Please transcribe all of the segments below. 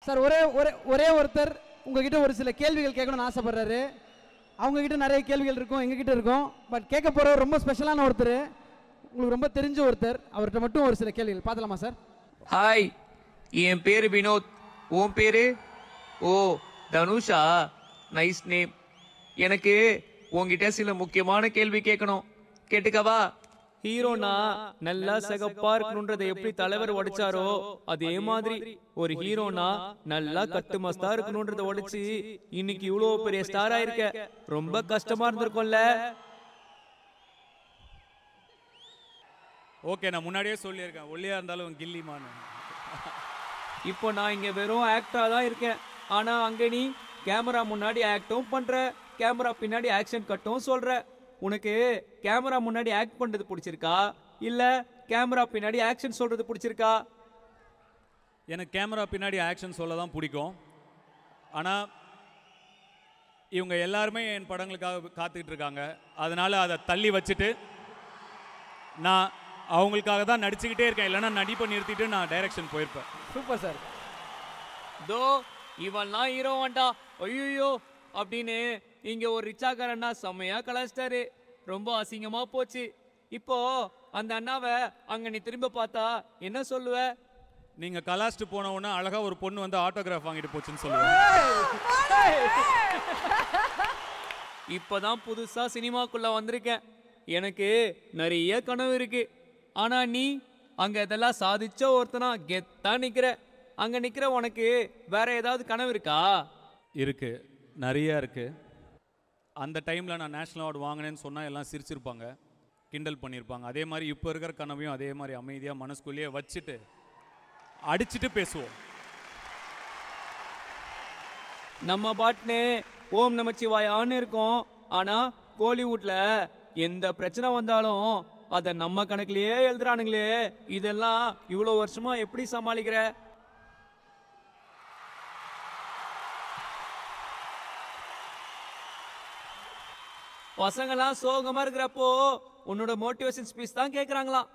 Sir ஒரே ஒரே ஒரே ஒருத்தர் உங்ககிட்ட ஒரு சில கேள்விகள் கேட்கணும்னு ஆசைப்படுறாரு. அவங்ககிட்ட நிறைய கேள்விகள் இருக்கும், எங்ககிட்ட இருக்கும். பட் கேட்க போகிறவர் ரொம்ப ஸ்பெஷலான ஒருத்தர், உங்களுக்கு ரொம்ப தெரிஞ்ச ஒருத்தர். அவர்கிட்ட மட்டும் ஒரு சில கேள்விகள் பார்த்துலாமா சார்? ஹாய், என் பேரு வினோத். உன் பேரு? ஓ, தனுஷா. Nice name. எனக்கு உங்ககிட்ட சில முக்கியமான கேள்வி கேட்கணும். கேட்டுக்கவா? ஹீரோனா நல்லா சிகப்பா இருக்கணும்ன்றதை எப்படி தலைவர் உடைச்சாரோ அதே மாதிரி ஒரு ஹீரோனா நல்லா கட்டு மஸ்தா இருக்கணும்ன்றதை உடைச்சு இன்னைக்கு இவ்வளவு பெரிய ஸ்டார் ஆயிருக்க. ரொம்ப கஷ்டமா இருந்திருக்கும்ல? ஓகே, நான் முன்னாடியே சொல்லியிருக்கேன், ஒல்லியா இருந்தாலும் கில்லிமான்னு. இப்போ நான் இங்க வெறும் ஆக்டரா தான் இருக்கேன். ஆனா அங்க நீ கேமரா முன்னாடி ஆக்டும் பண்ற, கேமரா பின்னாடி ஆக்ஷன் கட்டும் சொல்ற. உனக்கு கேமரா முன்னாடி ஆக்ட் பண்றது பிடிச்சிருக்கா இல்ல கேமரா பின்னாடி ஆக்ஷன் சொல்றது பிடிச்சிருக்கா? எனக்கு கேமரா பின்னாடி ஆக்ஷன் சொல்ல தான் பிடிக்கும். ஆனால் இவங்க எல்லாருமே என் படங்களுக்காக காத்துக்கிட்டு இருக்காங்க. அதனால் அதை தள்ளி வச்சுட்டு நான் அவங்களுக்காக தான் நடிச்சுக்கிட்டே இருக்கேன். இல்லைன்னா நடிப்பை நிறுத்திட்டு நான் டைரக்ஷன் போயிருப்பேன். Super sir. தோ இவன்லாம் ஹீரோ வேண்டா ஐயோ அப்படின்னு இங்க ஒரு ரிச்சாக்காரண்ணா செம்மையா கலாச்சிட்டாரு. ரொம்ப அசிங்கமா போச்சு. இப்போ அந்த அண்ணாவை அங்க நீ திரும்ப பார்த்தா என்ன சொல்லுவ? நீங்கள் கலாச்சிட்டு போன உடனே அழகாக ஒரு பொண்ணு வந்து ஆட்டோகிராஃப் வாங்கிட்டு போச்சுன்னு சொல்லுவேன். இப்பதான் புதுசா சினிமாக்குள்ள வந்திருக்கேன். எனக்கு நிறைய கனவு இருக்கு. ஆனா நீ அங்க இதெல்லாம் சாதிச்ச ஒருத்தனா கெத்தா நிக்கிற. அங்க நிக்கிற உனக்கு வேற ஏதாவது கனவு இருக்கா? இருக்கு, நிறைய இருக்கு. அந்த டைமில் நான் நேஷ்னல் அவார்டு வாங்கினேன்னு சொன்னால் எல்லாம் சிரிச்சிருப்பாங்க, கிண்டல் பண்ணியிருப்பாங்க. அதே மாதிரி இப்போ இருக்கிற கனவையும் அதே மாதிரி அமைதியாக மனசுக்குள்ளேயே வச்சுட்டு அடிச்சுட்டு பேசுவோம். நம்ம பாட்னு ஓம் நமச்சிவாயான்னு இருக்கோம். ஆனா கோலிவுட்ல எந்த பிரச்சனை வந்தாலும் அத நம்ம கணக்குலயே எழுதுறானுங்களே. இதெல்லாம் இவ்வளவு வருஷமா எப்படி சமாளிக்கிற? பசங்கெல்லாம் சோகமா இருக்கிறப்போ உன்னோட மோட்டிவேஷன் ஸ்பீச் தான் கேக்குறாங்களாம்.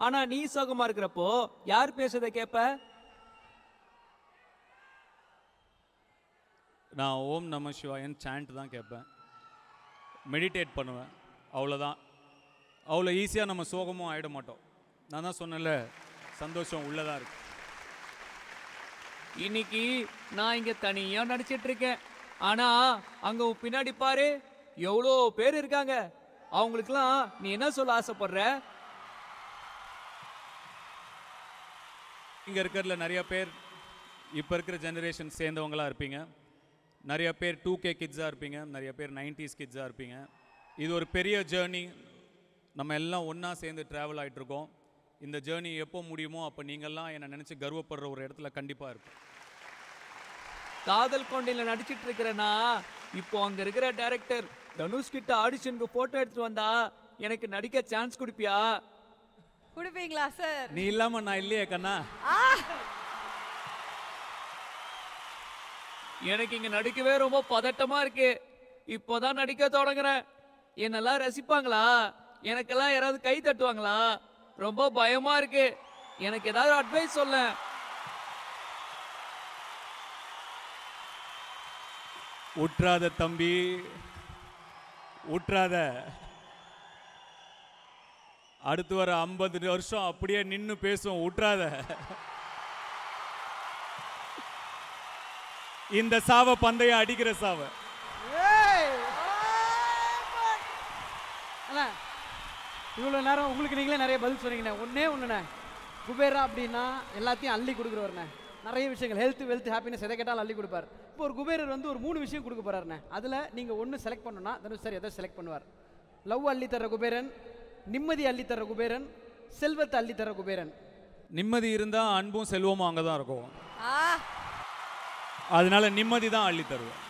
ஆனா நீ சோகமா இருக்கிறப்போ யார் பேசுறத கேப்ப? நான் ஓம் நம சிவாயன் சாண்ட் தான் கேட்பேன், மெடிடேட் பண்ணுவேன். அவ்வளோதான். அவ்வளோ ஈஸியாக நம்ம சோகமும் ஆகிட மாட்டோம். நான் தான் சொன்னேன்ல, சந்தோஷம் உள்ளதாக இருக்கு. இன்னைக்கு நான் இங்க தனியா நடிச்சிட்டு இருக்கேன். ஆனா அங்க உன் பின்னாடி பாரு, எவ்வளோ பேர் இருக்காங்க. அவங்களுக்குலாம் நீ என்ன சொல்ல ஆசைப்படுற? இங்கே இருக்கிறதுல நிறைய பேர் இப்போ இருக்கிற ஜெனரேஷன் சேர்ந்தவங்களாக இருப்பீங்க. நிறைய பேர் 2K கிட்ஸாக இருப்பீங்க, நிறைய பேர் 90s கிட்ஸாக இருப்பீங்க. இது ஒரு பெரிய ஜேர்னி. நம்ம எல்லாம் ஒன்றா சேர்ந்து ட்ராவல் ஆகிட்ருக்கோம். இந்த ஜேர்னி எப்போ முடியுமோ அப்போ நீங்கள்லாம் என்னை நினச்சி கர்வப்படுற ஒரு இடத்துல கண்டிப்பாக இருக்கும். காதல் கொண்டையில நடிச்சிட்டு இருக்கிறேன்னா இப்போ அங்க இருக்கிற டைரக்டர் தனுஷ் கிட்ட ஆடிஷனுக்கு போட்டோ எடுத்துட்டு வந்தா எனக்கு நடிக்க சான்ஸ் கொடுப்பியா? குடுப்பீங்களா சார்? நீ இல்லாமல் நான் இல்லையே கண்ணா. எனக்கு இங்க நடிக்கவே ரொம்ப பதட்டமா இருக்கு. இப்போதான் நடிக்க தொடங்குறேன். என்னெல்லாம் ரசிப்பாங்களா? எனக்கெல்லாம் யாராவது கை தட்டுவாங்களா? ரொம்ப பயமா இருக்கு. எனக்கு ஏதாவது அட்வைஸ் சொல்ல. உற்றாத தம்பி, உற்றாத. அடுத்து வர 50 வருஷம் அப்படியே நின்று பேசும். உற்றாத. இந்த சாவை பந்தயம் அடிக்கிற சாவை. இவ்வளோ நேரம் உங்களுக்கு நீங்களே நிறைய பதில் சொன்னீங்கண்ணே. ஒன்றே ஒன்றுண்ணே, குபேரா அப்படின்னா எல்லாத்தையும் அள்ளி கொடுக்குறவர்ண்ணே. நிறைய விஷயங்கள், ஹெல்த் வெல்த் ஹாப்பினஸ் எதை கேட்டாலும் அள்ளி கொடுப்பார். இப்போ ஒரு குபேரர் வந்து ஒரு 3 விஷயம் கொடுக்க போறாருண்ணே. அதில் நீங்கள் ஒன்று செலக்ட் பண்ணணும்னா தனுஷ் சார் எதை செலக்ட் பண்ணுவார்? லவ் அள்ளி தர குபேரன், நிம்மதி அள்ளி தர குபேரன், செல்வத்தை அள்ளி தர குபேரன். நிம்மதி இருந்தால் அன்பும் செல்வமும் அங்கே தான் இருக்கும். அதனால நிம்மதி தான் அள்ளி தருவேன்.